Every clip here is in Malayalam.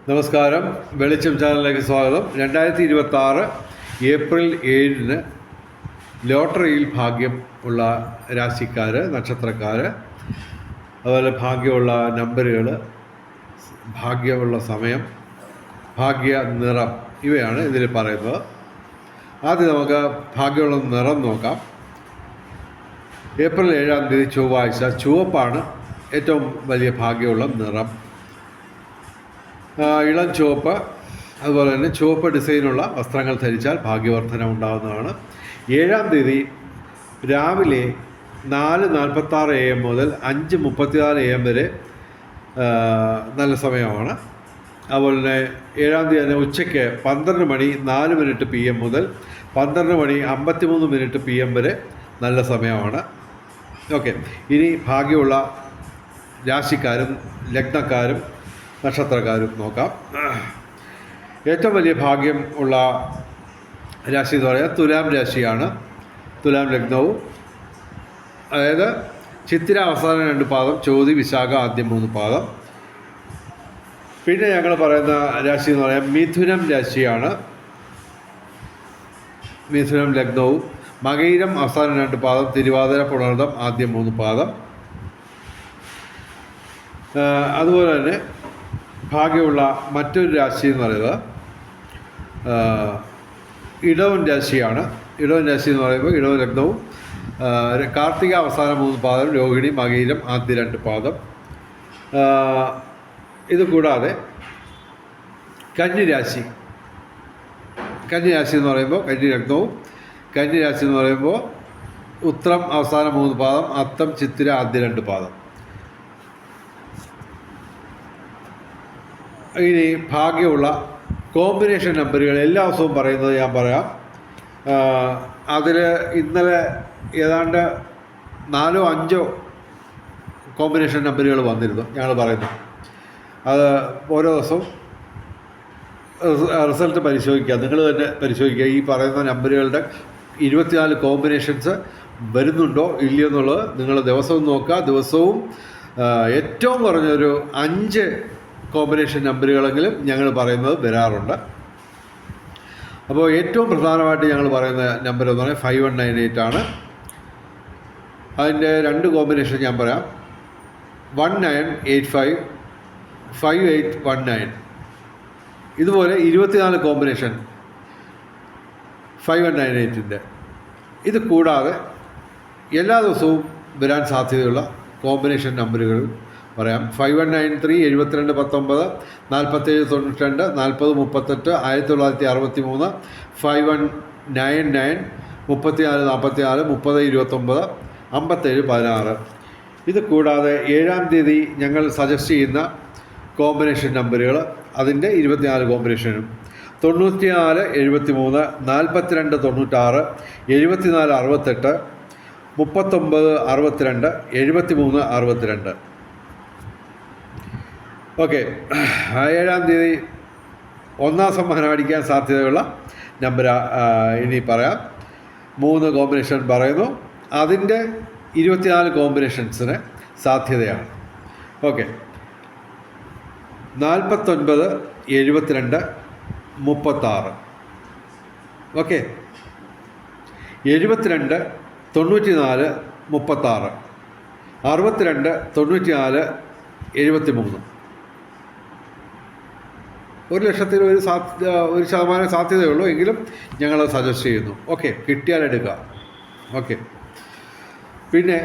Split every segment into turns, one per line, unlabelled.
നമസ്കാരം. വെളിച്ചം ചാനലിലേക്ക് സ്വാഗതം. 2026 ഏപ്രിൽ 7 ലോട്ടറിയിൽ ഭാഗ്യം ഉള്ള രാശിക്കാർ, നക്ഷത്രക്കാർ, അതുപോലെ ഭാഗ്യമുള്ള നമ്പറുകൾ, ഭാഗ്യമുള്ള സമയം, ഭാഗ്യ നിറം, ഇവയാണ് ഇതിൽ പറയുന്നത്. ആദ്യം നമുക്ക് ഭാഗ്യമുള്ള നിറം നോക്കാം. ഏപ്രിൽ 7 ചൊവ്വാഴ്ച ചുവപ്പാണ് ഏറ്റവും വലിയ ഭാഗ്യമുള്ള നിറം. ഇളം ചുവപ്പ്, അതുപോലെ തന്നെ ചുവപ്പ് ഡിസൈനുള്ള വസ്ത്രങ്ങൾ ധരിച്ചാൽ ഭാഗ്യവർദ്ധന ഉണ്ടാകുന്നതാണ്. 7 രാവിലെ 4:46 AM മുതൽ 5:34 AM വരെ നല്ല സമയമാണ്. അതുപോലെ തന്നെ 7 തന്നെ ഉച്ചയ്ക്ക് 12 മണി 4 PM മുതൽ 12 മണി 53 PM വരെ നല്ല സമയമാണ്. ഓക്കെ, ഇനി ഭാഗ്യമുള്ള രാശിക്കാരും ലഗ്നക്കാരും നക്ഷത്രക്കാരും നോക്കാം. ഏറ്റവും വലിയ ഭാഗ്യം ഉള്ള രാശി എന്ന് പറയുന്നത് തുലാം രാശിയാണ്. തുലാം ലഗ്നവും, അതായത് ചിത്തിര അവസാന 2 പാദം, ചോതി വിശാഖ ആദ്യം 3 പാദം. പിന്നെ ഞങ്ങൾ പറയുന്ന രാശി എന്ന് പറയാൻ മിഥുനം രാശിയാണ്. മിഥുനം ലഗ്നവും, മകയിരം അവസാന 2 പാദം, തിരുവാതിര പുണർദം ആദ്യം 3 പാദം. അതുപോലെ തന്നെ ഭാഗ്യമുള്ള മറ്റൊരു രാശി എന്ന് പറയുന്നത് ഇടവൻ രാശിയാണ്. ഇടവൻ രാശി എന്ന് പറയുമ്പോൾ ഇടവൻ ലഗ്നവും, കാർത്തിക അവസാന 3 പാദം, രോഹിണി മകയിരം ആദ്യ 2 പാദം. ഇത് കൂടാതെ കന്നിരാശി എന്ന് പറയുമ്പോൾ കന്നി ലഗ്നവും, കന്നിരാശി എന്ന് പറയുമ്പോൾ ഉത്രം അവസാന 3 പാദം, അത്തം ചിത്തിര ആദ്യ 2 പാദം. ഇനി ഭാഗ്യമുള്ള കോമ്പിനേഷൻ നമ്പറുകൾ എല്ലാ ദിവസവും പറയുന്നത് ഞാൻ പറയാം. അതിൽ ഇന്നലെ ഏതാണ്ട് 4-5 കോമ്പിനേഷൻ നമ്പറുകൾ വന്നിരുന്നു. ഞങ്ങൾ പറയുന്നു അത് ഓരോ ദിവസവും റിസൾട്ട് പരിശോധിക്കുക. നിങ്ങൾ തന്നെ പരിശോധിക്കുക. ഈ പറയുന്ന നമ്പറുകളുടെ 24 കോമ്പിനേഷൻസ് വരുന്നുണ്ടോ ഇല്ലയോ എന്നുള്ളത് നിങ്ങൾ ദിവസവും നോക്കുക. ദിവസവും ഏറ്റവും കുറഞ്ഞൊരു 5 കോമ്പിനേഷൻ നമ്പറുകളെങ്കിലും ഞങ്ങൾ പറയുന്നത് വരാറുണ്ട്. അപ്പോൾ ഏറ്റവും പ്രധാനമായിട്ട് ഞങ്ങൾ പറയുന്ന നമ്പർ എന്ന് പറഞ്ഞാൽ 5198 ആണ്. അതിൻ്റെ 2 കോമ്പിനേഷൻ ഞാൻ പറയാം. 1985, 5819. ഇതുപോലെ 24 കോമ്പിനേഷൻ 5198-ൻ്റെ. ഇത് കൂടാതെ എല്ലാ ദിവസവും വരാൻ സാധ്യതയുള്ള കോമ്പിനേഷൻ നമ്പറുകൾ പറയാം. 5193, 7219, 4792, 4038, 1963, 5199, 3444, 3029, 5716. ഇത് കൂടാതെ 7 ഞങ്ങൾ സജസ്റ്റ് ചെയ്യുന്ന കോമ്പിനേഷൻ നമ്പറുകൾ, അതിൻ്റെ 24 കോമ്പിനേഷനും 94 73, 42 96, 74 68, 39 62, 73 62. ഓക്കെ, 7 ഒന്നാം സമ്മാനം അടിക്കാൻ സാധ്യതയുള്ള നമ്പർ ഇനി പറയാം. 3 കോമ്പിനേഷൻ പറയുന്നു. അതിൻ്റെ 24 കോമ്പിനേഷൻസിന് സാധ്യതയാണ്. ഓക്കെ, 49 72 36. ഓക്കെ, 72 94 36, 62 94 73. 1,00,000 1 ശതമാനം സാധ്യതയുള്ളൂ, എങ്കിലും ഞങ്ങൾ സജസ്റ്റ് ചെയ്യുന്നു. ഓക്കെ, കിട്ടിയാൽ എടുക്കുക. ഓക്കെ, പിന്നെ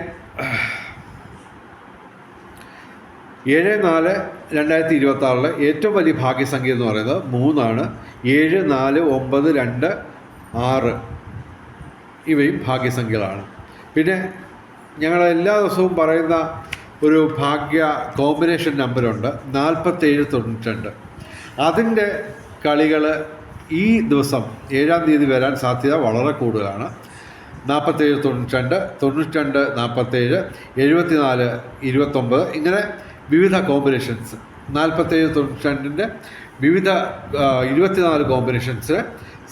7/4/2026 ഏറ്റവും വലിയ ഭാഗ്യസംഖ്യ എന്ന് പറയുന്നത് 3 ആണ്. 7 4 9 2 6 ഇവയും ഭാഗ്യസംഖ്യകളാണ്. പിന്നെ ഞങ്ങൾ എല്ലാ ദിവസവും പറയുന്ന ഒരു ഭാഗ്യ കോമ്പിനേഷൻ നമ്പറുണ്ട്, 4792. അതിൻ്റെ കളികൾ ഈ ദിവസം 7 വരാൻ സാധ്യത വളരെ കൂടുതലാണ്. 4792, 92 47, 74 29, ഇങ്ങനെ വിവിധ കോമ്പിനേഷൻസ്. 4792-ൻ്റെ വിവിധ 24 കോമ്പിനേഷൻസിന്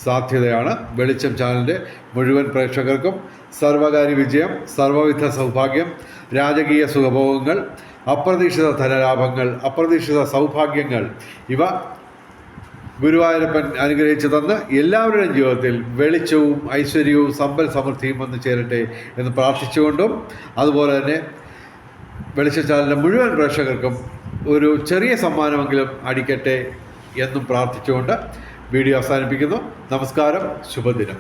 സാധ്യതയാണ്. വെളിച്ചം ചാനലിൻ്റെ മുഴുവൻ പ്രേക്ഷകർക്കും സർവകാര്യ വിജയം, സർവവിധ സൗഭാഗ്യം, രാജകീയ സുഖഭോഗങ്ങൾ, അപ്രതീക്ഷിത ധനലാഭങ്ങൾ, അപ്രതീക്ഷിത സൗഭാഗ്യങ്ങൾ ഇവ ഗുരുവായൂരപ്പൻ അനുഗ്രഹിച്ചു തന്ന് എല്ലാവരുടെയും ജീവിതത്തിൽ വെളിച്ചവും ഐശ്വര്യവും സമ്പൽ സമൃദ്ധിയും വന്നു ചേരട്ടെ എന്ന് പ്രാർത്ഥിച്ചുകൊണ്ടും, അതുപോലെ തന്നെ വെളിച്ചച്ചാലിൻ്റെ മുഴുവൻ പ്രേക്ഷകർക്കും ഒരു ചെറിയ സമ്മാനമെങ്കിലും അടിക്കട്ടെ എന്നും പ്രാർത്ഥിച്ചുകൊണ്ട് വീഡിയോ അവസാനിപ്പിക്കുന്നു. നമസ്കാരം, ശുഭദിനം.